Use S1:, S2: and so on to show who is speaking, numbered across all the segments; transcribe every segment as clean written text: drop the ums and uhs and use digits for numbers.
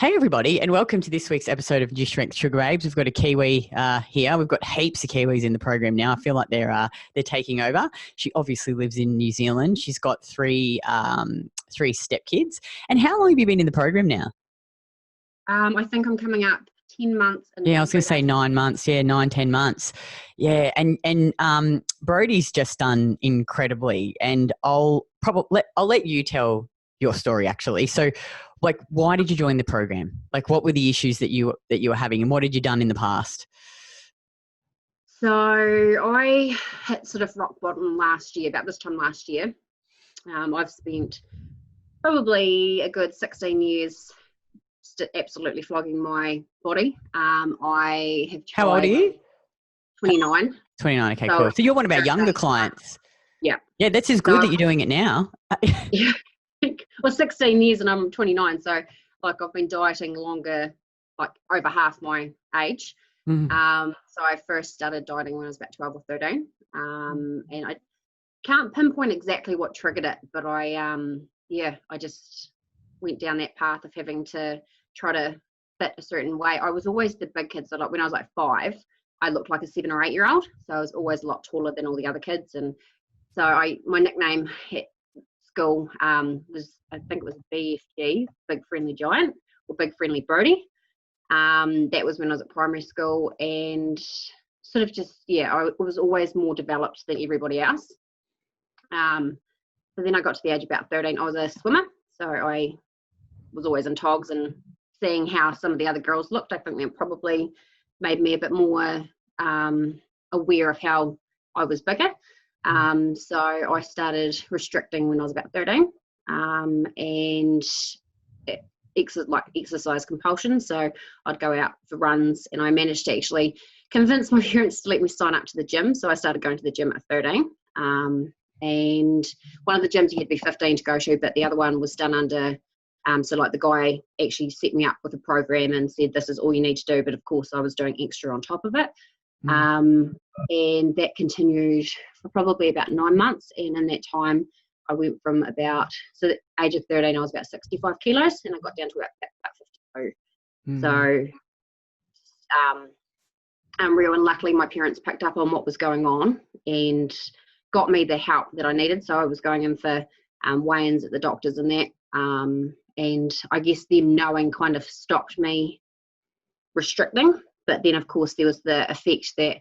S1: Hey everybody, and welcome to this week's episode of New Strength Sugar Babes. We've got a Kiwi here. We've got heaps of Kiwis in the program now. I feel like they're taking over. She obviously lives in New Zealand. She's got three stepkids. And how long have you been in the program now?
S2: I think I'm coming up 10 months.
S1: Yeah, I was going to say 9 months. Yeah, 10 months. Yeah, and Brodie's just done incredibly. And I'll let you tell your story actually. So, like, why did you join the program? Like, what were the issues that you were having, and what had you done in the past?
S2: So I hit sort of rock bottom last year, about this time last year. I've spent probably a good 16 years absolutely flogging my body. I have tried.
S1: How old are you?
S2: 29.
S1: 29, okay, cool. So you're one of our younger clients.
S2: Yeah.
S1: Yeah, that's as good that you're doing it now.
S2: Yeah. Well, 16 years and I'm 29, so like I've been dieting longer, like over half my age. So I first started dieting when I was about 12 or 13, and I can't pinpoint exactly what triggered it, but I just went down that path of having to try to fit a certain way. I was always the big kid, so like when I was like 5, I looked like a 7 or 8 year old, so I was always a lot taller than all the other kids, and so my nickname at school was, I think it was BFG, Big Friendly Giant, or Big Friendly Brodie. That was when I was at primary school, and sort of just, I was always more developed than everybody else. So then I got to the age of about 13, I was a swimmer, so I was always in togs, and seeing how some of the other girls looked, I think that probably made me a bit more aware of how I was bigger. So I started restricting when I was about 13, and exercise compulsion. So I'd go out for runs, and I managed to actually convince my parents to let me sign up to the gym. So I started going to the gym at 13. And one of the gyms you had to be 15 to go to, but the other one was done under, so like the guy actually set me up with a program and said, this is all you need to do. But of course I was doing extra on top of it. And that continued for probably about 9 months. And in that time, I went from so at the age of 13, I was about 65 kilos, and I got down to about 52. So, unreal. And luckily, my parents picked up on what was going on and got me the help that I needed. So I was going in for weigh-ins at the doctors and that. And I guess them knowing kind of stopped me restricting. But then, of course, there was the effect that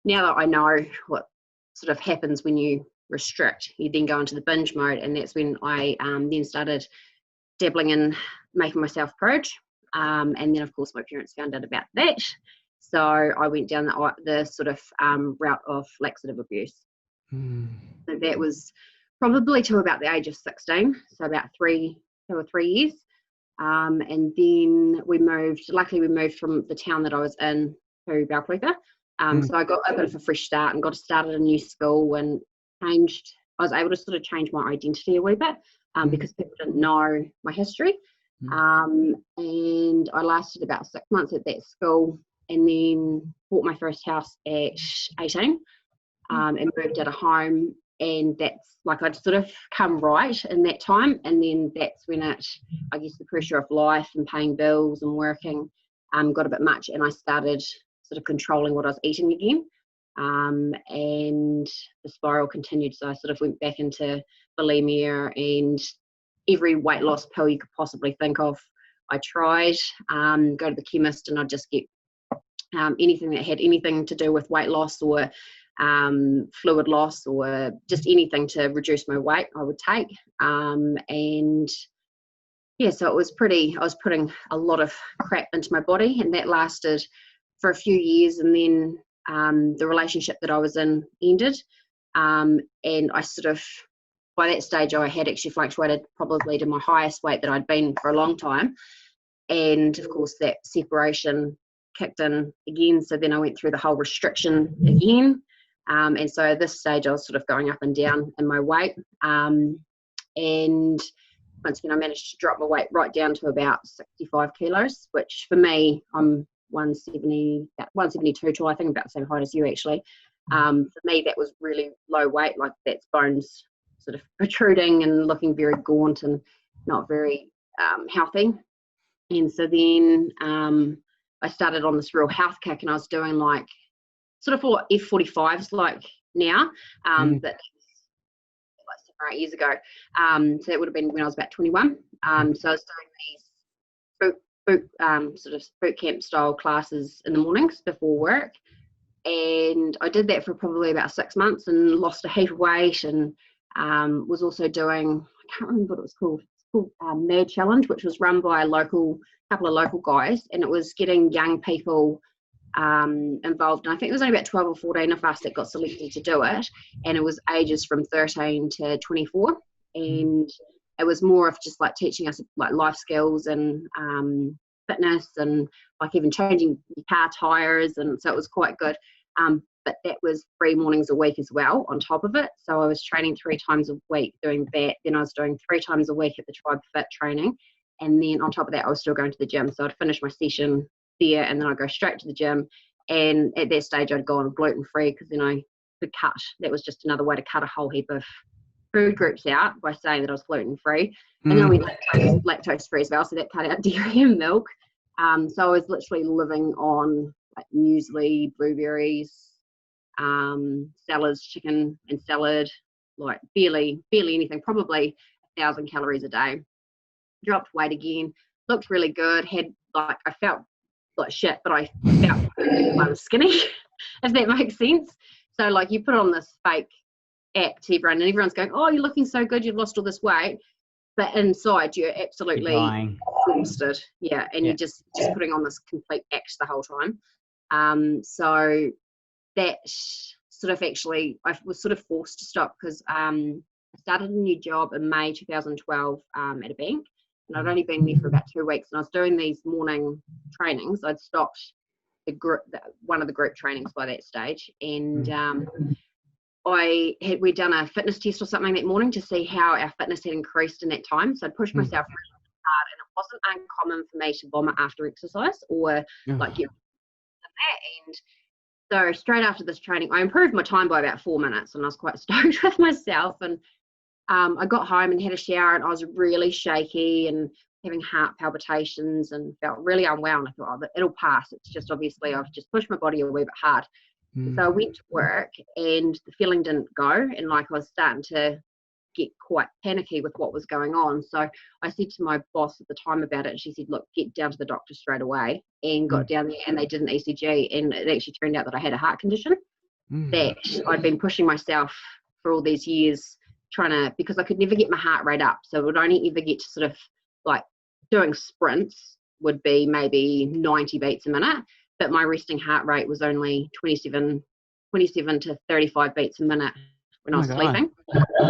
S2: now that I know what sort of happens when you restrict, you then go into the binge mode, and that's when I then started dabbling in making myself purge. And then, of course, my parents found out about that. So I went down the sort of route of laxative abuse. So that was probably to about the age of 16, so about 2 or 3 years. And then luckily we moved from the town that I was in to Balclutha. So I got a bit of a fresh start and got started a new school, and I was able to sort of change my identity a wee bit because people didn't know my history. And I lasted about 6 months at that school, and then bought my first house at 18 and moved out of home. And that's like I'd sort of come right in that time, and then that's when I guess the pressure of life and paying bills and working got a bit much, and I started sort of controlling what I was eating again. And the spiral continued, so I sort of went back into bulimia and every weight loss pill you could possibly think of. I tried, go to the chemist, and I'd just get anything that had anything to do with weight loss or fluid loss or just anything to reduce my weight I would take. And yeah, so I was putting a lot of crap into my body, and that lasted for a few years, and then the relationship that I was in ended, and I sort of, by that stage I had actually fluctuated probably to my highest weight that I'd been for a long time, and of course that separation kicked in again, so then I went through the whole restriction again. And so at this stage I was sort of going up and down in my weight, and once again I managed to drop my weight right down to about 65 kilos, which for me, I'm 170, about 172 tall, I think about the same height as you actually. For me that was really low weight, like that's bones sort of protruding and looking very gaunt and not very healthy. And so then I started on this real health kick, and I was doing like sort of what F45s like now, but like 7 or 8 years ago. So that would have been when I was about 21. So I was doing these sort of boot camp style classes in the mornings before work. And I did that for probably about 6 months and lost a heap of weight, and was also doing, I can't remember what it was called. It's called Mad Challenge, which was run by a couple of local guys, and it was getting young people involved. And I think it was only about 12 or 14 of us that got selected to do it, and it was ages from 13 to 24, and it was more of just like teaching us like life skills and fitness, and like even changing your car tires, and so it was quite good. But that was 3 mornings a week as well on top of it. So I was training 3 times a week doing that. Then I was doing 3 times a week at the Tribe Fit training. And then on top of that, I was still going to the gym. So I'd finish my session there, and then I'd go straight to the gym. And at that stage, I'd go on gluten-free, because then I could cut. That was just another way to cut a whole heap of food groups out by saying that I was gluten-free. And then I went lactose-free as well, so that cut out dairy and milk. So I was literally living on like muesli, blueberries, salads, chicken and salad, like barely anything, probably 1,000 calories a day. Dropped weight again, looked really good, I felt like shit, but I felt I was skinny, if that makes sense. So like you put on this fake act to everyone, and everyone's going, oh, you're looking so good, you've lost all this weight, but inside you're absolutely exhausted. Yeah, and you're just putting on this complete act the whole time. So that sort of actually, I was sort of forced to stop, because I started a new job in May 2012 at a bank, and I'd only been there for about 2 weeks, and I was doing these morning trainings. I'd stopped one of the group trainings by that stage, and we'd done a fitness test or something that morning to see how our fitness had increased in that time. So I'd pushed myself really hard, and it wasn't uncommon for me to vomit after exercise or like get that. And so straight after this training, I improved my time by about 4 minutes, and I was quite stoked with myself. And I got home and had a shower, and I was really shaky and having heart palpitations and felt really unwell. And I thought, oh, it'll pass. It's just obviously I've just pushed my body a wee bit hard. So I went to work, and the feeling didn't go, and like I was starting to get quite panicky with what was going on. So I said to my boss at the time about it, and she said, look, get down to the doctor straight away. And got down there, and they did an ECG, and it actually turned out that I had a heart condition that I'd been pushing myself for all these years because I could never get my heart rate up. So it would only ever get to sort of like doing sprints would be maybe 90 beats a minute, but my resting heart rate was only 27 to 35 beats a minute when I was sleeping.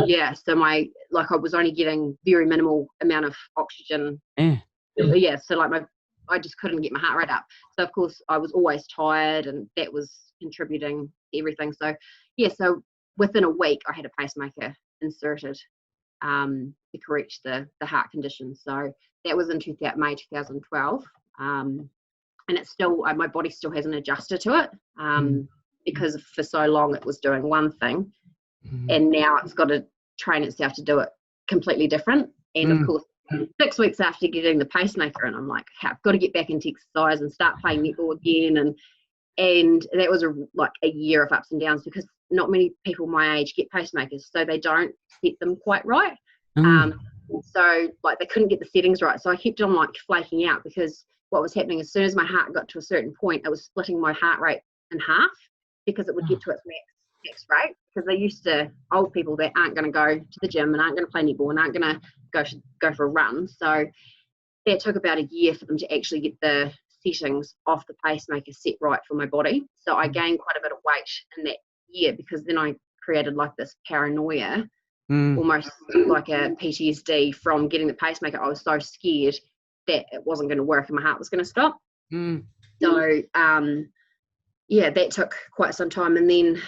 S2: Yeah, so I was only getting very minimal amount of oxygen. Yeah, so like I just couldn't get my heart rate up. So of course I was always tired, and that was contributing to everything. So yeah, so within a week I had a pacemaker inserted to correct the heart condition. So that was in May 2012. And it's still, my body still hasn't adjusted to it, because for so long it was doing one thing, and now it's got to train itself to do it completely different. And of course, 6 weeks after getting the pacemaker, and I'm like, I've got to get back into exercise and start playing netball again. And that was a year of ups and downs, because not many people my age get pacemakers, so they don't set them quite right. So like they couldn't get the settings right. So I kept on like flaking out, because what was happening, as soon as my heart got to a certain point, it was splitting my heart rate in half, because it would get to its max rate. Because old people that aren't going to go to the gym and aren't going to play netball and aren't going to go for a run. So that took about a year for them to actually get the settings off the pacemaker set right for my body. So I gained quite a bit of weight in that year, because then I created like this paranoia, almost like a PTSD from getting the pacemaker. I was so scared that it wasn't going to work and my heart was going to stop. So yeah, that took quite some time. And then I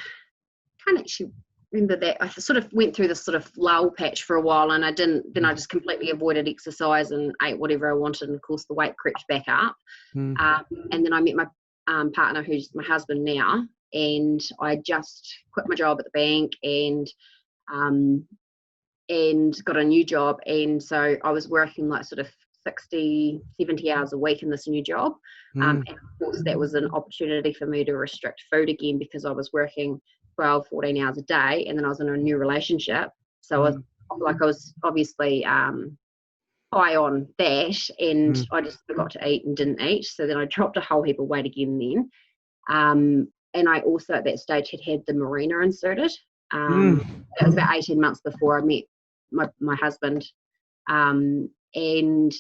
S2: can't actually remember that. I sort of went through this sort of lull patch for a while, and I just completely avoided exercise and ate whatever I wanted, and of course the weight crept back up. And then I met my partner, who's my husband now, and I just quit my job at the bank and got a new job. And so I was working like sort of 60, 70 hours a week in this new job. And of course, that was an opportunity for me to restrict food again because I was working 12, 14 hours a day, and then I was in a new relationship. So I was obviously high on that, and I just forgot to eat and didn't eat. So then I dropped a whole heap of weight again then. And I also at that stage had the marina inserted. That was about 18 months before I met my husband. And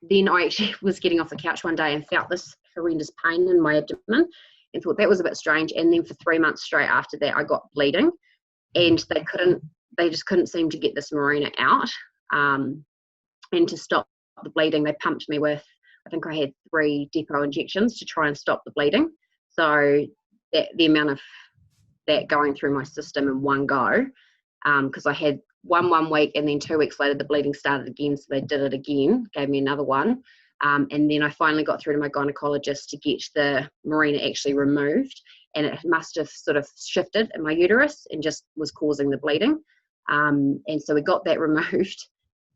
S2: then I actually was getting off the couch one day and felt this horrendous pain in my abdomen and thought that was a bit strange. And then for 3 months straight after that, I got bleeding, and they just couldn't seem to get this marina out. And to stop the bleeding, they pumped me with, I think I had 3 depot injections to try and stop the bleeding. So the amount of that going through my system in one go, because I had one week, and then 2 weeks later the bleeding started again, so they did it again, gave me another one, and then I finally got through to my gynecologist to get the marina actually removed, and it must have sort of shifted in my uterus and just was causing the bleeding, and so we got that removed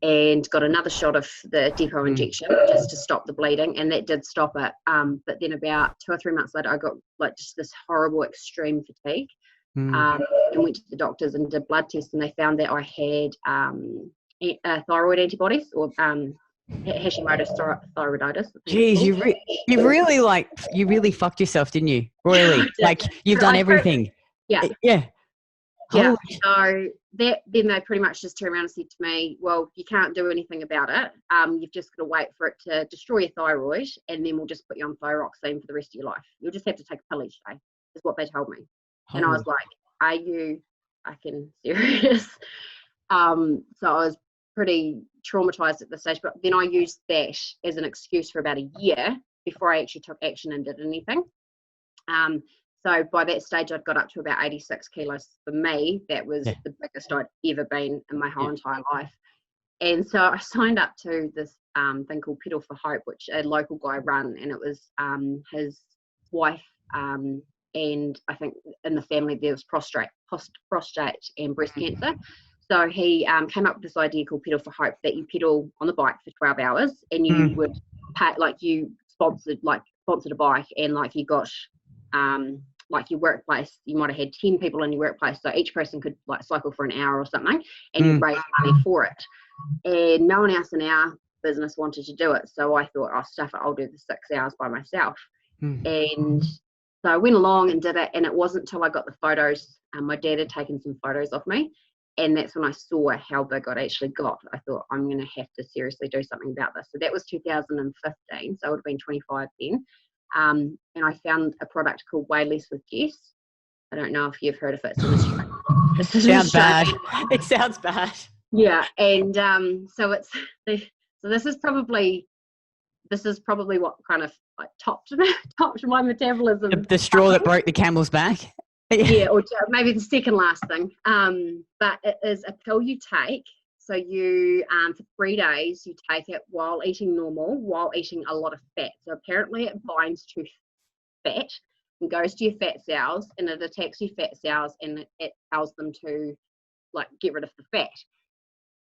S2: and got another shot of the depot injection just to stop the bleeding, and that did stop it. But then about 2 or 3 months later, I got like just this horrible extreme fatigue, and went to the doctors and did blood tests, and they found that I had thyroid antibodies, or Hashimoto's thyroiditis.
S1: Geez, you really fucked yourself, didn't you? Royally, like you've done everything.
S2: Yeah.
S1: Yeah.
S2: Yeah, so then they pretty much just turned around and said to me, well, you can't do anything about it. You've just got to wait for it to destroy your thyroid, and then we'll just put you on thyroxine for the rest of your life. You'll just have to take a pill each day, is what they told me. And I was like, are you fucking serious? So I was pretty traumatized at this stage, but then I used that as an excuse for about a year before I actually took action and did anything. So by that stage, I'd got up to about 86 kilos. For me, that was the biggest I'd ever been in my whole entire life. And so I signed up to this thing called Pedal for Hope, which a local guy ran, and it was his wife, and I think in the family there was prostate and breast cancer. So he came up with this idea called Pedal for Hope, that you pedal on the bike for 12 hours, and you would pay, like you sponsored a bike, and like you got like your workplace, you might have had 10 people in your workplace, so each person could like cycle for an hour or something, and you raise money for it. And no one else in our business wanted to do it, so I thought, oh stuff it, I'll do the 6 hours by myself. And so I went along and did it, and it wasn't until I got the photos, my dad had taken some photos of me, and that's when I saw how big I'd actually got. I thought, I'm going to have to seriously do something about this. So that was 2015, so I would have been 25 then. And I found a product called Way Less with Jess. I don't know if you've heard of it. It's in Australia.
S1: It sounds bad. It sounds bad.
S2: Yeah, and so this is probably what kind of like topped my metabolism.
S1: The straw that broke the camel's back.
S2: Yeah, or maybe the second last thing. But it is a pill you take. So you, for 3 days, you take it while eating normal, while eating a lot of fat. So apparently it binds to fat and goes to your fat cells, and it attacks your fat cells, and it tells them to like get rid of the fat.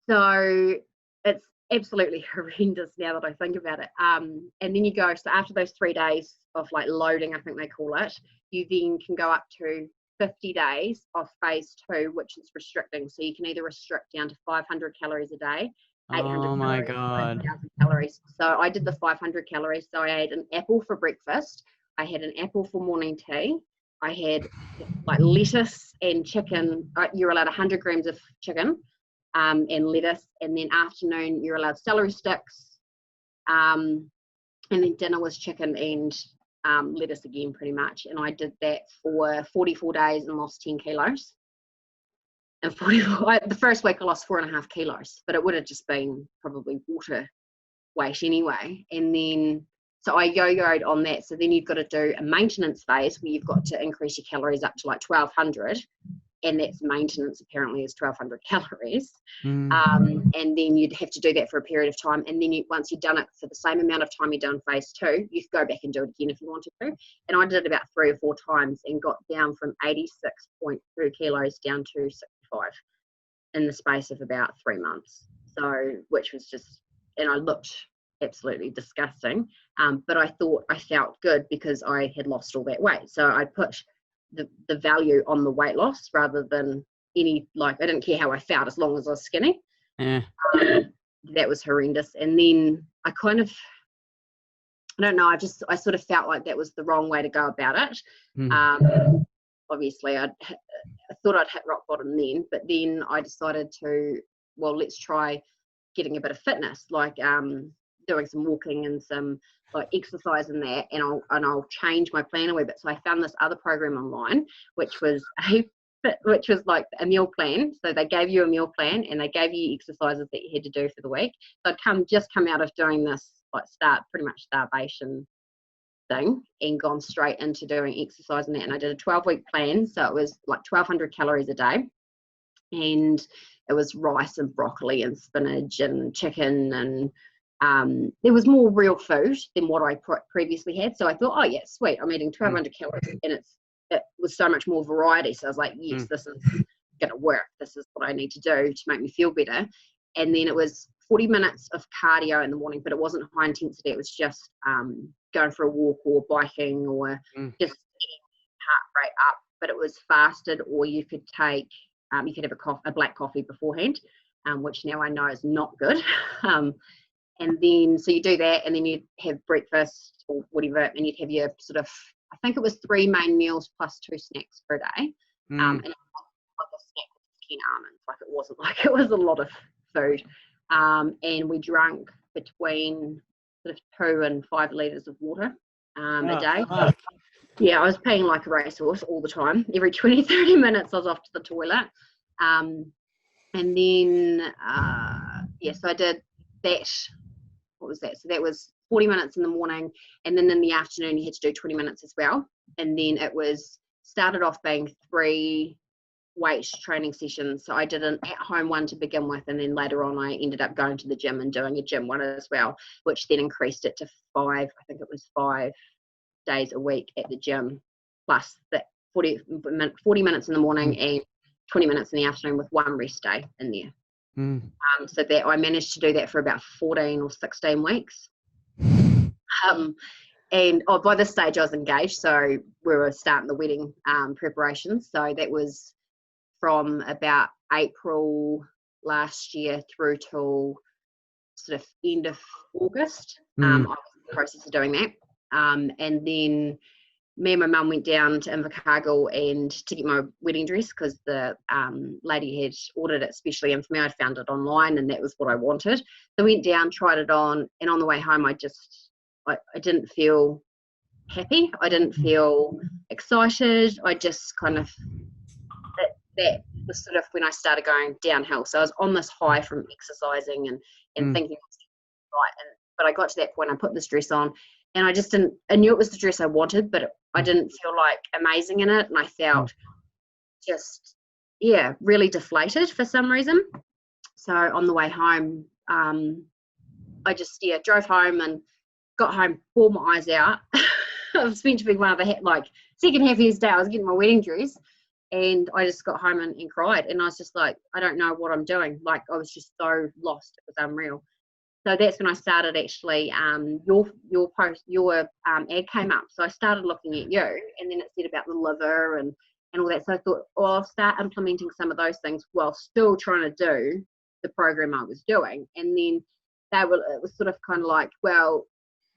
S2: So it's absolutely horrendous now that I think about it. And then you go, so after those 3 days of like loading, I think they call it, you then can go up to 50 days of phase 2, which is restricting. So you can either restrict down to 500 calories a day, 800
S1: oh my
S2: calories,
S1: God.
S2: 1,000 calories. So I did the 500 calories. So I ate an apple for breakfast. I had an apple for morning tea. I had like lettuce and chicken. You're allowed 100 grams of chicken and lettuce. And then afternoon, you're allowed celery sticks. And then dinner was chicken and lettuce again, pretty much. And I did that for 44 days and lost 10 kilos. And the first week I lost 4.5 kilos, but it would have just been probably water weight anyway. And then, so I yo-yoed on that. So then you've got to do a maintenance phase where you've got to increase your calories up to like 1,200. And that's maintenance, apparently, is 1,200 calories. And then you'd have to do that for a period of time. And then once you've done it for the same amount of time you've done phase 2, you can go back and do it again if you wanted to. And I did it about 3 or 4 times and got down from 86.2 kilos down to 65 in the space of about 3 months. So, which was just, and I looked absolutely disgusting. But I thought I felt good because I had lost all that weight. So I put the value on the weight loss rather than any, like, I didn't care how I felt as long as I was skinny.
S1: Yeah.
S2: That was horrendous. And then I don't know, I sort of felt like that was the wrong way to go about it. Obviously I thought I'd hit rock bottom then, but then I decided to, well, let's try getting a bit of fitness, like doing some walking and some like exercise in that, and I'll change my plan a wee bit. So I found this other program online, which was like a meal plan. So they gave you a meal plan and they gave you exercises that you had to do for the week. So I'd just come out of doing this like pretty much starvation thing and gone straight into doing exercise in that. And I did a 12-week plan. So it was like 1,200 calories a day. And it was rice and broccoli and spinach and chicken, and there was more real food than what I previously had. So I thought, oh yeah, sweet, I'm eating 1,200 calories, and it was so much more variety. So I was like, yes, this is going to work. This is what I need to do to make me feel better. And then it was 40 minutes of cardio in the morning, but it wasn't high intensity. It was just going for a walk or biking or just getting heart rate up. But it was fasted, or you could take, you could have a black coffee beforehand, which now I know is not good. And then, so you do that, and then you'd have breakfast or whatever, and you'd have your sort of, I think it was 3 main meals plus 2 snacks per day. And it was like a snack with 10 almonds. Like, it wasn't like, it was a lot of food. And we drank between sort of 2 and 5 litres of water a day. Yeah, I was peeing like a racehorse all the time. Every 20, 30 minutes I was off to the toilet. And then, so I did that. What was that? So that was 40 minutes in the morning, and then in the afternoon you had to do 20 minutes as well. And then it was started off being 3 weight training sessions. So I did an at-home one to begin with, and then later on I ended up going to the gym and doing a gym one as well, which then increased it to 5. I think it was 5 days a week at the gym, plus that 40 minutes in the morning and 20 minutes in the afternoon with 1 rest day in there. So that I managed to do that for about 14 or 16 weeks. And by this stage I was engaged, so we were starting the wedding preparations. So that was from about April last year through till sort of end of August. I was in the process of doing that. And then me and my mum went down to Invercargill and to get my wedding dress, because the lady had ordered it specially, and for me I'd found it online and that was what I wanted. So I went down, tried it on, and on the way home I didn't feel happy. I didn't feel excited. I just kind of, that was sort of when I started going downhill. So I was on this high from exercising and thinking, right, but I got to that point, I put this dress on, and I knew it was the dress I wanted, but I didn't feel like amazing in it. And I felt just, really deflated for some reason. So on the way home, I just, drove home and got home, bawled my eyes out. I was meant to be one of the, second happiest day. I was getting my wedding dress, and I just got home and cried. And I was just like, I don't know what I'm doing. Like, I was just so lost. It was unreal. So that's when I started actually, your post, your ad came up. So I started looking at you, and then it said about the liver and all that. So I thought, I'll start implementing some of those things while still trying to do the program I was doing. And then it was sort of kind of like, well,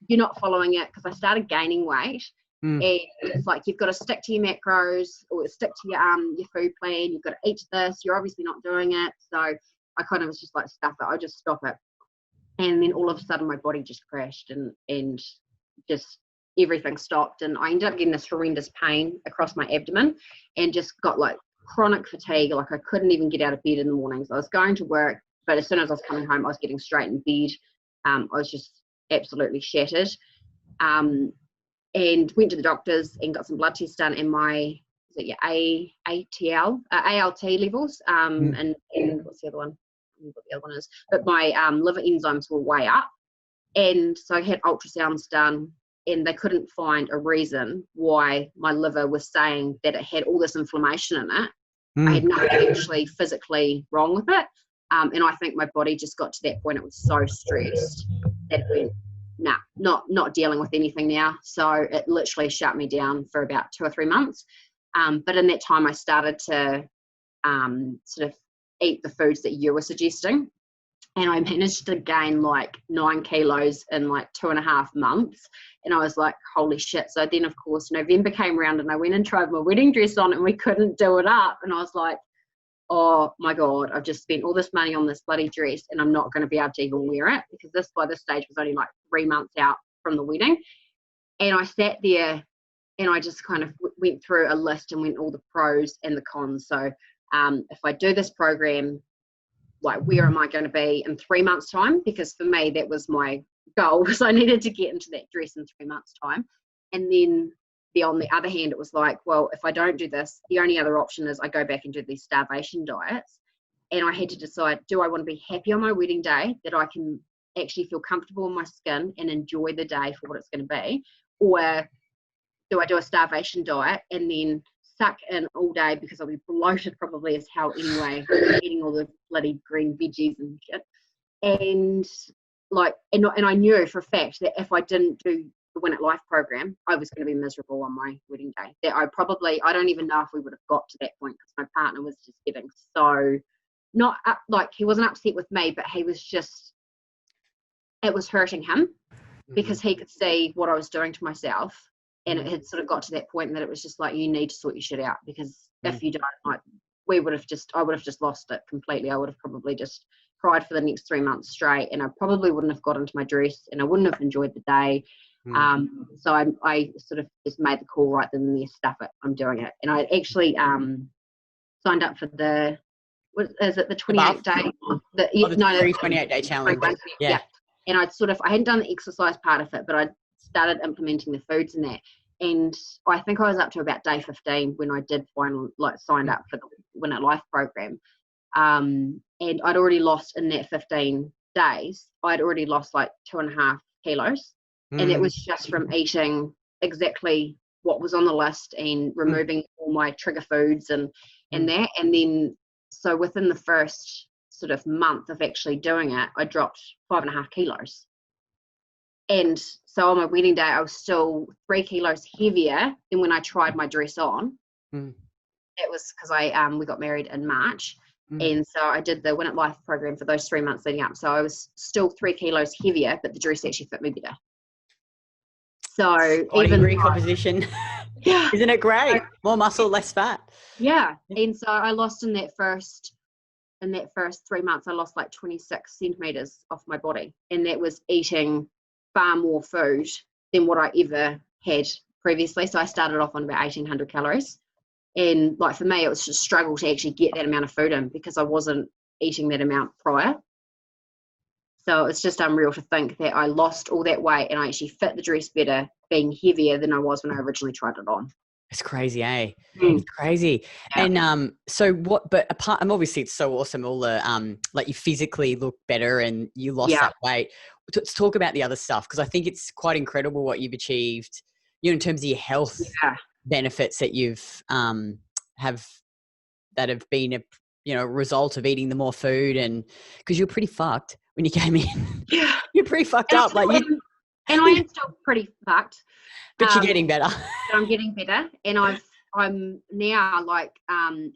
S2: you're not following it, because I started gaining weight. And it's like, you've got to stick to your macros or stick to your food plan. You've got to eat this. You're obviously not doing it. So I kind of was just like, stuff it. I'll just stop it. And then all of a sudden my body just crashed and just everything stopped. And I ended up getting this horrendous pain across my abdomen and just got like chronic fatigue. Like, I couldn't even get out of bed in the mornings. I was going to work, but as soon as I was coming home, I was getting straight in bed. I was just absolutely shattered. And went to the doctors and got some blood tests done, and my ALT levels, and what's the other one? I don't know what the other one is, but my liver enzymes were way up. And so I had ultrasounds done, and they couldn't find a reason why my liver was saying that it had all this inflammation in it. I had nothing actually physically wrong with it. And I think my body just got to that point, it was so stressed that went, nah, not dealing with anything now. So it literally shut me down for about 2 or 3 months. But in that time, I started to sort of eat the foods that you were suggesting. And I managed to gain like 9 kilos in like 2.5 months. And I was like, holy shit. So then, of course, November came around and I went and tried my wedding dress on and we couldn't do it up. And I was like, oh my God, I've just spent all this money on this bloody dress and I'm not going to be able to even wear it, because this by this stage was only like 3 months out from the wedding. And I sat there and I just kind of went through a list and went all the pros and the cons. So if I do this program, like, where am I going to be in 3 months' time? Because for me, that was my goal, was I needed to get into that dress in 3 months' time. And then on the other hand, it was like, well, if I don't do this, the only other option is I go back and do these starvation diets. And I had to decide, do I want to be happy on my wedding day, that I can actually feel comfortable in my skin and enjoy the day for what it's going to be? Or do I do a starvation diet and then suck in all day, because I'll be bloated probably as hell anyway, eating all the bloody green veggies and shit. And like, and I knew for a fact that if I didn't do the Win It Life program, I was going to be miserable on my wedding day. That I don't even know if we would have got to that point, because my partner was just getting so not up, like, he wasn't upset with me, but he was just, it was hurting him, because he could see what I was doing to myself. And it had sort of got to that point that it was just like, you need to sort your shit out, because if you don't, like, I would have just lost it completely. I would have probably just cried for the next 3 months straight, and I probably wouldn't have got into my dress, and I wouldn't have enjoyed the day. So I sort of just made the call right then and there, stuff it, I'm doing it. And I actually signed up for the, what is it, the 28 day?
S1: The 28 day challenge. Yeah.
S2: And I hadn't done the exercise part of it, but I started implementing the foods in that. And I think I was up to about day 15 when I did finally signed up for the Win It Life program. And I'd already lost, in that 15 days, I'd already lost like 2.5 kilos. And it was just from eating exactly what was on the list and removing all my trigger foods and that. And then, so within the first sort of month of actually doing it, I dropped 5.5 kilos. And so on my wedding day, I was still 3 kilos heavier than when I tried my dress on. It was because we got married in March. And so I did the Win It Life program for those 3 months leading up. So I was still 3 kilos heavier, but the dress actually fit me better. So even
S1: recomposition. Yeah. Isn't it great? More muscle, less fat.
S2: Yeah. And so I lost in that first 3 months, I lost like 26 centimeters off my body. And that was eating far more food than what I ever had previously. So I started off on about 1,800 calories. And like, for me, it was just a struggle to actually get that amount of food in, because I wasn't eating that amount prior. So it's just unreal to think that I lost all that weight and I actually fit the dress better being heavier than I was when I originally tried it on.
S1: It's crazy, eh? It's crazy. Yeah. And so what, but apart, obviously it's so awesome, all the, like, you physically look better and you lost that weight. Let's talk about the other stuff, because I think it's quite incredible what you've achieved, you know, in terms of your health benefits that you've, have been a, you know, result of eating the more food. And because you're pretty fucked when you came in. Yeah. You're pretty fucked up. Like,
S2: and I am still pretty fucked.
S1: But you're getting better.
S2: But I'm getting better. And I'm now like,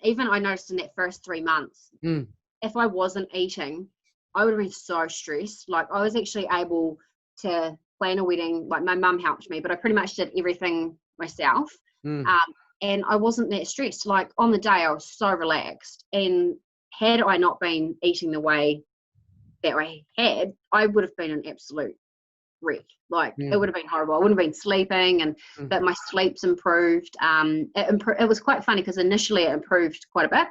S2: even I noticed in that first 3 months, if I wasn't eating, I would have been so stressed. Like, I was actually able to plan a wedding. Like, my mum helped me, but I pretty much did everything myself. And I wasn't that stressed. Like, on the day, I was so relaxed. And had I not been eating the way that I had, I would have been an absolute wreck. Like, it would have been horrible. I wouldn't have been sleeping, but my sleep's improved. It was quite funny, because initially it improved quite a bit.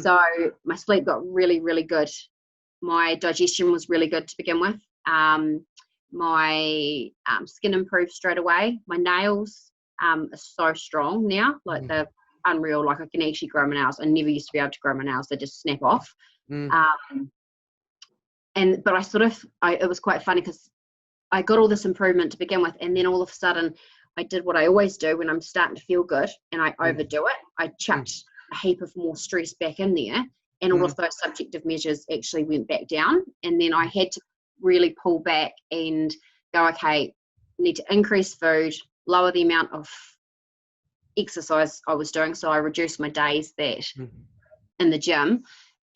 S2: So my sleep got really, really good. My digestion was really good to begin with. My skin improved straight away. My nails are so strong now. Like, they're unreal. Like, I can actually grow my nails. I never used to be able to grow my nails. They just snap off. But it was quite funny, because I got all this improvement to begin with, and then all of a sudden I did what I always do when I'm starting to feel good and I overdo it. I chucked a heap of more stress back in there, and all of those subjective measures actually went back down. And then I had to really pull back and go, okay, need to increase food, lower the amount of exercise I was doing. So I reduced my days that in the gym,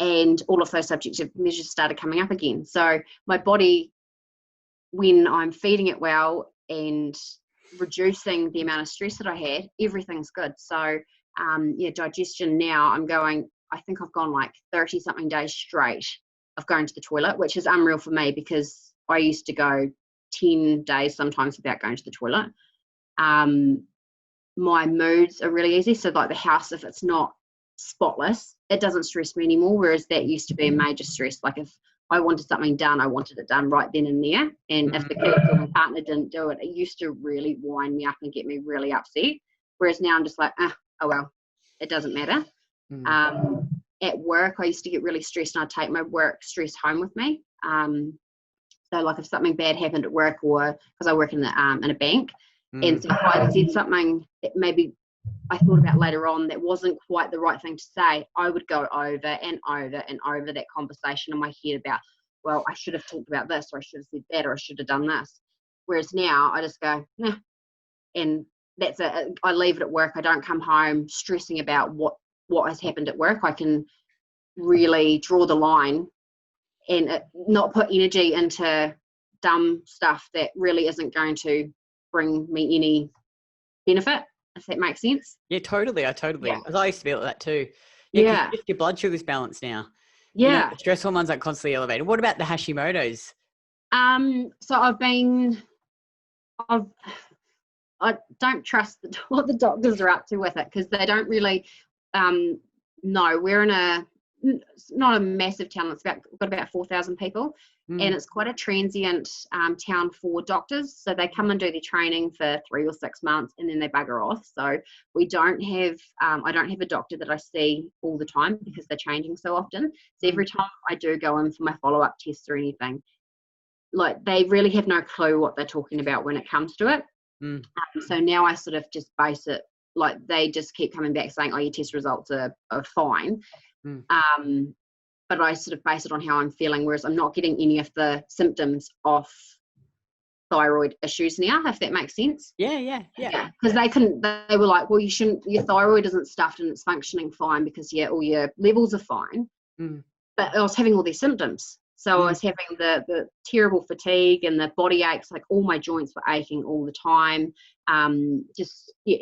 S2: and all of those subjective measures started coming up again. So my body, when I'm feeding it well and reducing the amount of stress that I had, everything's good. So digestion now, I think I've gone like 30 something days straight of going to the toilet, which is unreal for me because I used to go 10 days sometimes without going to the toilet. My moods are really easy. So like the house, if it's not spotless, it doesn't stress me anymore. Whereas that used to be a major stress. Like if I wanted something done, I wanted it done right then and there. And if the kids or my partner didn't do it, it used to really wind me up and get me really upset. Whereas now I'm just like, oh well, it doesn't matter. At work, I used to get really stressed and I'd take my work stress home with me. So like if something bad happened at work, or because I work in a bank, and so if I said something that maybe I thought about later on that wasn't quite the right thing to say, I would go over and over and over that conversation in my head about, well, I should have talked about this, or I should have said that, or I should have done this. Whereas now I just go, nah, and that's it. I leave it at work. I don't come home stressing about what has happened at work. I can really draw the line and not put energy into dumb stuff that really isn't going to bring me any benefit, if that makes sense.
S1: Yeah, totally. I used to be like that too.
S2: Yeah.
S1: Your blood sugar's balanced now.
S2: Yeah.
S1: The stress hormones aren't constantly elevated. What about the Hashimoto's?
S2: So I don't trust what the doctors are up to with it, because they don't really know. We're in not a massive town. We've got about 4,000 people, and it's quite a transient town for doctors. So they come and do their training for 3 or 6 months, and then they bugger off. So we don't have, I don't have a doctor that I see all the time because they're changing so often. So every time I do go in for my follow-up tests or anything, like they really have no clue what they're talking about when it comes to it. So now I sort of just base it, like they just keep coming back saying, oh, your test results are fine. But I sort of base it on how I'm feeling, whereas I'm not getting any of the symptoms of thyroid issues now, if that makes sense.
S1: Yeah.
S2: Because they were like, well, you shouldn't, your thyroid isn't stuffed and it's functioning fine because all your levels are fine. But I was having all these symptoms. So I was having the terrible fatigue and the body aches, like all my joints were aching all the time.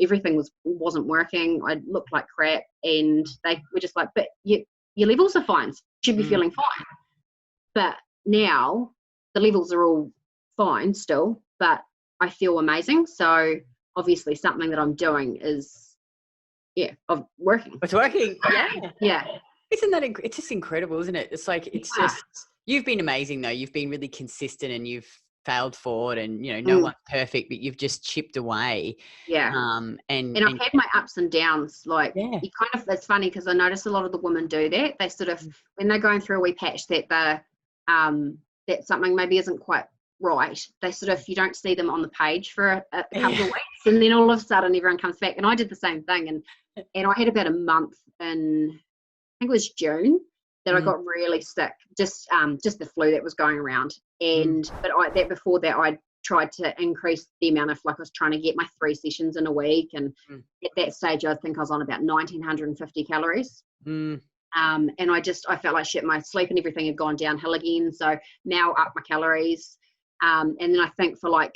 S2: Everything wasn't working. I looked like crap, and they were just like, but your levels are fine. So you should be feeling fine. But now the levels are all fine still, but I feel amazing. So obviously something that I'm doing is, working.
S1: It's working.
S2: Yeah.
S1: Isn't that, it's just incredible, isn't it? It's like, it's just, you've been amazing though. You've been really consistent and you've failed forward, and no one's perfect, but you've just chipped away. And
S2: I've had my ups and downs. Like it's funny because I notice a lot of the women do that. They sort of, when they're going through a wee patch that that something maybe isn't quite right, they sort of, you don't see them on the page for a couple of weeks, and then all of a sudden everyone comes back. And I did the same thing, and I had about a month in, I think it was June, that I got really sick, just the flu that was going around. But before that I tried to increase the amount of, like I was trying to get my 3 sessions in a week, and at that stage I think I was on about 1,950 calories. And I felt like shit. My sleep and everything had gone downhill again, so now up my calories. And then I think for like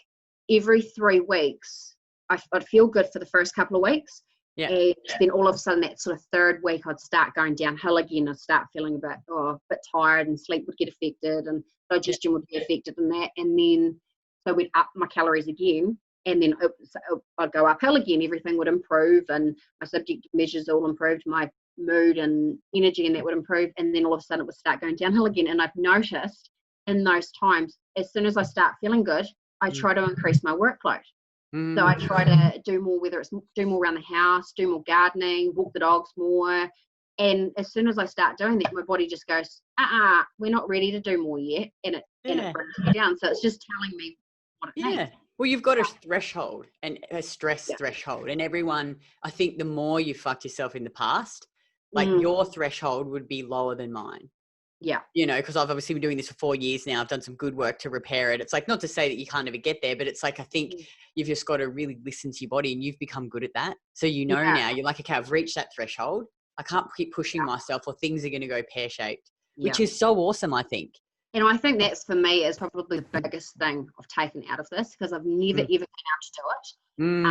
S2: every 3 weeks I'd feel good for the first couple of weeks. And then all of a sudden that sort of 3rd week I'd start going downhill again. I'd start feeling a bit tired, and sleep would get affected, and digestion would be affected, and that. And then so we'd up my calories again, and then I'd go uphill again. Everything would improve, and my subjective measures all improved, my mood and energy, and that would improve. And then all of a sudden it would start going downhill again. And I've noticed in those times, as soon as I start feeling good, I try to increase my workload. So I try to do more, whether it's do more around the house, do more gardening, walk the dogs more. And as soon as I start doing that, my body just goes, we're not ready to do more yet. And it brings me down. So it's just telling me what it needs.
S1: Well, you've got a threshold, and a stress threshold. And everyone, I think the more you fucked yourself in the past, like your threshold would be lower than mine.
S2: Yeah.
S1: You know, because I've obviously been doing this for 4 years now. I've done some good work to repair it. It's like, not to say that you can't ever get there, but it's like, I think you've just got to really listen to your body, and you've become good at that. So, you know, now you're like, okay, I've reached that threshold. I can't keep pushing myself, or things are going to go pear-shaped, which is so awesome, I think.
S2: And I think that's, for me, is probably the biggest thing I've taken out of this, because I've never, ever been able to do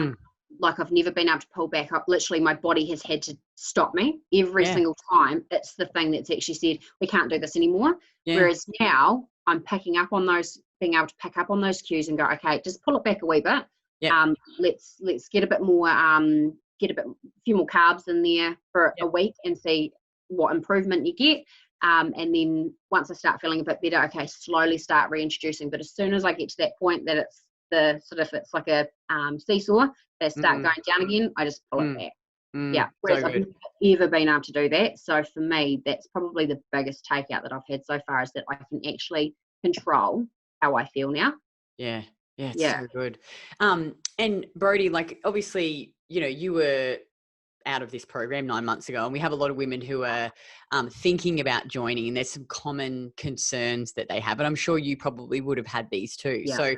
S2: it. Like, I've never been able to pull back up. Literally, my body has had to stop me every single time. It's the thing that's actually said, we can't do this anymore. Whereas now I'm picking up on those, being able to pick up on those cues and go, okay, just pull it back a wee bit. Let's get a bit more, get a few more carbs in there for a week and see what improvement you get. And then once I start feeling a bit better, okay, slowly start reintroducing. But as soon as I get to that point that it's the sort of, it's like a seesaw, they start going down again, I just pull it back. Whereas
S1: so
S2: I've never ever been able to do that. So for me, that's probably the biggest takeout that I've had so far, is that I can actually control how I feel now.
S1: It's so good. And Brodie, like, obviously, you know, you were out of this program 9 months ago, and we have a lot of women who are thinking about joining, and there's some common concerns that they have, and I'm sure you probably would have had these too. So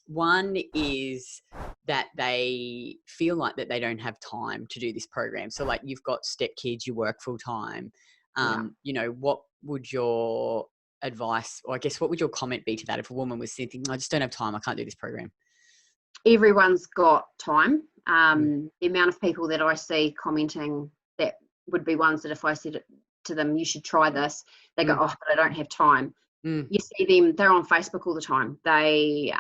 S1: one is that they feel like that they don't have time to do this program. So, like, you've got stepkids, you work full time. You know, what would your advice, or I guess what would your comment be to that if a woman was thinking, I just don't have time, I can't do this program?
S2: Everyone's got time. The amount of people that I see commenting that would be ones that if I said it to them, you should try this, they go, oh, but I don't have time. You see them, they're on Facebook all the time. They're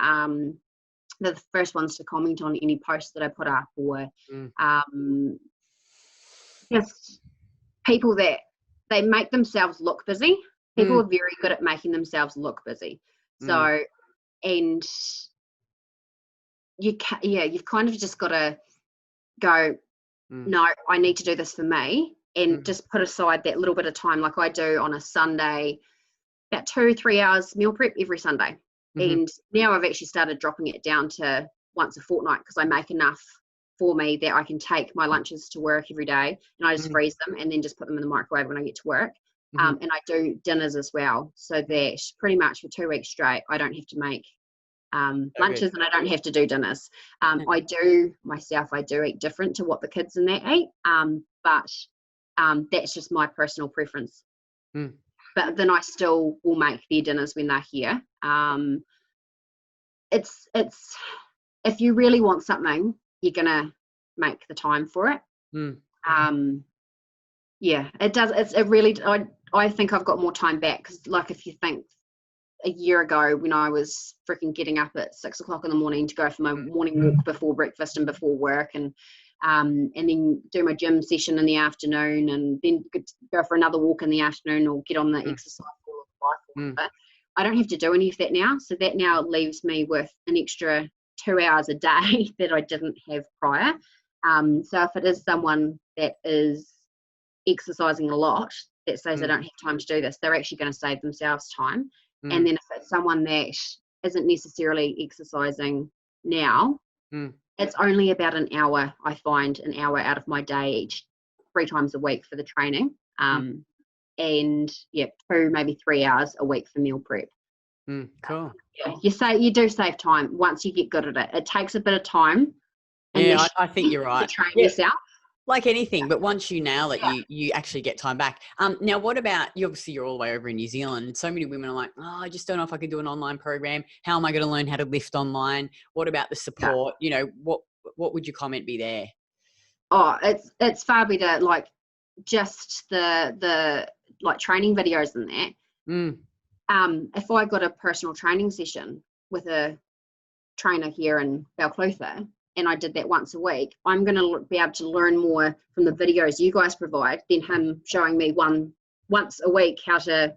S2: the first ones to comment on any post that I put up, or just people that they make themselves look busy. People are very good at making themselves look busy. So, and you've kind of just got to go, no, I need to do this for me, and just put aside that little bit of time, like I do on a Sunday, about 2-3 hours meal prep every Sunday. And now I've actually started dropping it down to once a fortnight, because I make enough for me that I can take my lunches to work every day, and I just freeze them and then just put them in the microwave when I get to work. And I do dinners as well, so that pretty much for 2 weeks straight I don't have to make lunches, and I don't have to do dinners. I do eat different to what the kids in that eat, but that's just my personal preference. But then I still will make their dinners when they're here. It's if you really want something, you're gonna make the time for it. It does. I think I've got more time back, because, like, if you think a year ago when I was freaking getting up at 6 o'clock in the morning to go for my morning walk before breakfast and before work, and then do my gym session in the afternoon, and then go for another walk in the afternoon, or get on the exercise bike. I don't have to do any of that now. So that now leaves me with an extra 2 hours a day that I didn't have prior. So if it is someone that is exercising a lot that says I don't have time to do this, they're actually going to save themselves time. And then if it's someone that isn't necessarily exercising now, it's only about an hour, I find, an hour out of my day 3 times a week for the training. And 2, maybe 3 hours a week for meal prep.
S1: Cool.
S2: You do save time once you get good at it. It takes a bit of time.
S1: I think you're right.
S2: To train yourself.
S1: Like anything, but once you nail it, you actually get time back. Now, what about, obviously you're all the way over in New Zealand, and so many women are like, oh, I just don't know if I can do an online program. How am I going to learn how to lift online? What about the support? You know, what would your comment be there?
S2: Oh, it's far better, like, just the like training videos and that. If I got a personal training session with a trainer here in Balclutha, and I did that once a week, I'm going to be able to learn more from the videos you guys provide than him showing me once a week how to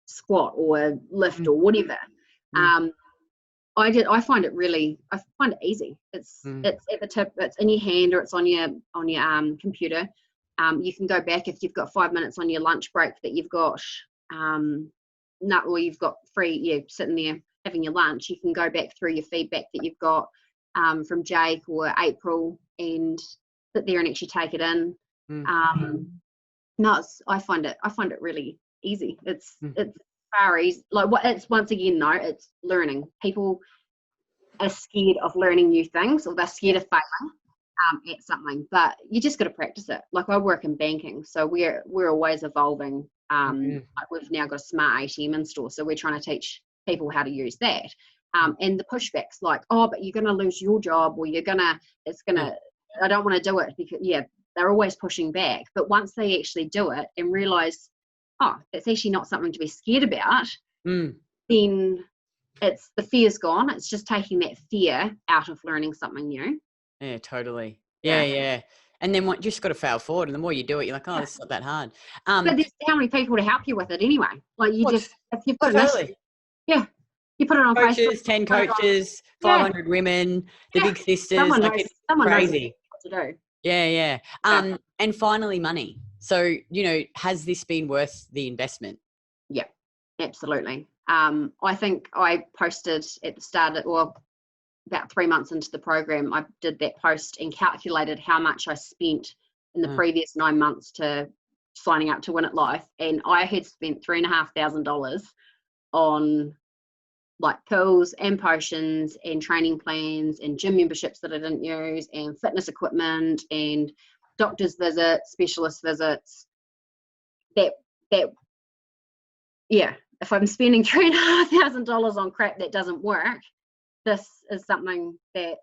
S2: squat or lift or whatever. I find it easy. It's at the tip. It's in your hand, or it's on your computer. You can go back if you've got 5 minutes on your lunch break that you've got, or you've got free. Sitting there having your lunch. You can go back through your feedback that you've got from Jake or April, and sit there and actually take it in. I find it really easy. It's far easy. Like what it's once again though, it's learning. People are scared of learning new things, or they're scared of failing at something, but you just got to practice it. Like I work in banking, so we're always evolving. Like we've now got a smart ATM in store, so we're trying to teach people how to use that. And the pushbacks like, oh, but you're going to lose your job, or I don't want to do it, because they're always pushing back. But once they actually do it and realize, oh, it's actually not something to be scared about, then it's the fear's gone. It's just taking that fear out of learning something new.
S1: Yeah, totally. Yeah. And then you just got to fail forward, and the more you do it, you're like, oh, this is not that hard.
S2: But there's how many people to help you with it anyway? Like if you've got
S1: totally.
S2: You put it on
S1: coaches,
S2: Facebook.
S1: 10 coaches, 500 women, the big sisters.
S2: Someone
S1: it's
S2: knows
S1: crazy.
S2: What to do.
S1: Yeah. And finally, money. So, has this been worth the investment?
S2: Yeah, absolutely. I think I posted at the start, about 3 months into the program, I did that post and calculated how much I spent in the previous 9 months to signing up to Win It Life. And I had spent $3,500 on like pills and potions and training plans and gym memberships that I didn't use, and fitness equipment and doctor's visits, specialist visits. If I'm spending $3,500 on crap that doesn't work, this is something that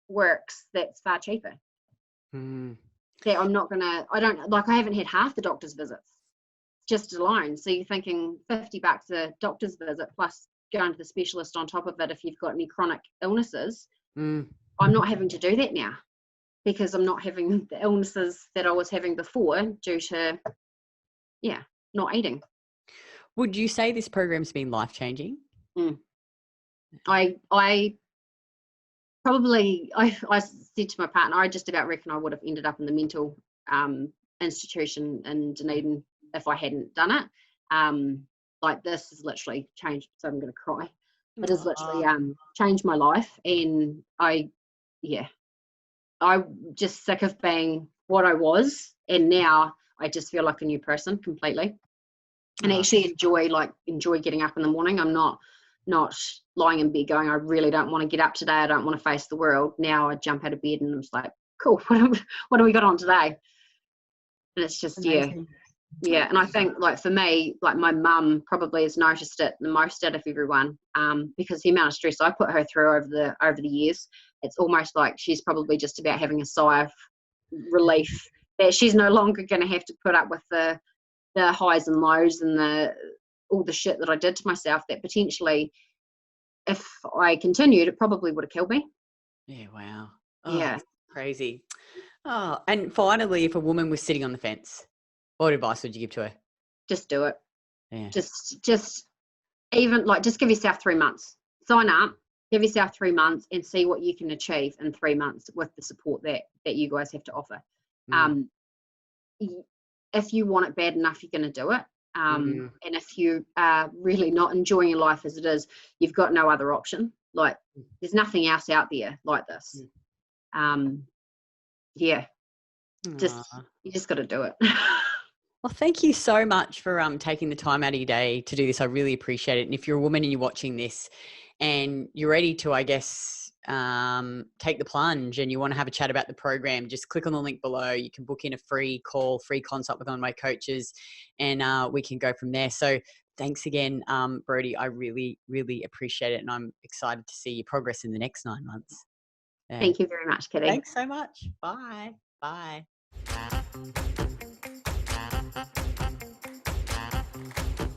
S2: works that's far cheaper. That I haven't had half the doctor's visits just alone. So you're thinking $50 a doctor's visit plus going to the specialist on top of it if you've got any chronic illnesses. I'm not having to do that now, because I'm not having the illnesses that I was having before due to not eating.
S1: Would you say this program's been life-changing?
S2: I said to my partner, I just about reckon I would have ended up in the mental institution in Dunedin if I hadn't done it. Like this has literally changed, so I'm going to cry. It has literally changed my life, and I'm just sick of being what I was, and now I just feel like a new person completely. And I actually enjoy getting up in the morning. I'm not lying in bed going, I really don't want to get up today, I don't want to face the world. Now I jump out of bed and I'm just like, cool, what do we got on today? And it's just amazing. And I think like for me, like my mum probably has noticed it the most out of everyone, because the amount of stress I put her through over the years, it's almost like she's probably just about having a sigh of relief that she's no longer going to have to put up with the highs and lows and all the shit that I did to myself that potentially, if I continued, it probably would have killed me.
S1: Yeah, wow. That's crazy. And finally, if a woman was sitting on the fence, what advice would you give to her? Just
S2: do it.
S1: Yeah.
S2: Just even just give yourself 3 months. Sign up, give yourself 3 months and see what you can achieve in 3 months with the support that you guys have to offer. If you want it bad enough, you're going to do it. And if you are really not enjoying your life as it is, you've got no other option. Like there's nothing else out there like this. You just got to do it.
S1: Well, thank you so much for taking the time out of your day to do this. I really appreciate it. And if you're a woman and you're watching this and you're ready to, I guess, take the plunge and you want to have a chat about the program, just click on the link below. You can book in a free consult with one of my coaches, and we can go from there. So thanks again, Brodie. I really, really appreciate it. And I'm excited to see your progress in the next 9 months.
S2: Thank you very much, Kitty.
S1: Thanks so much. Bye. Bye.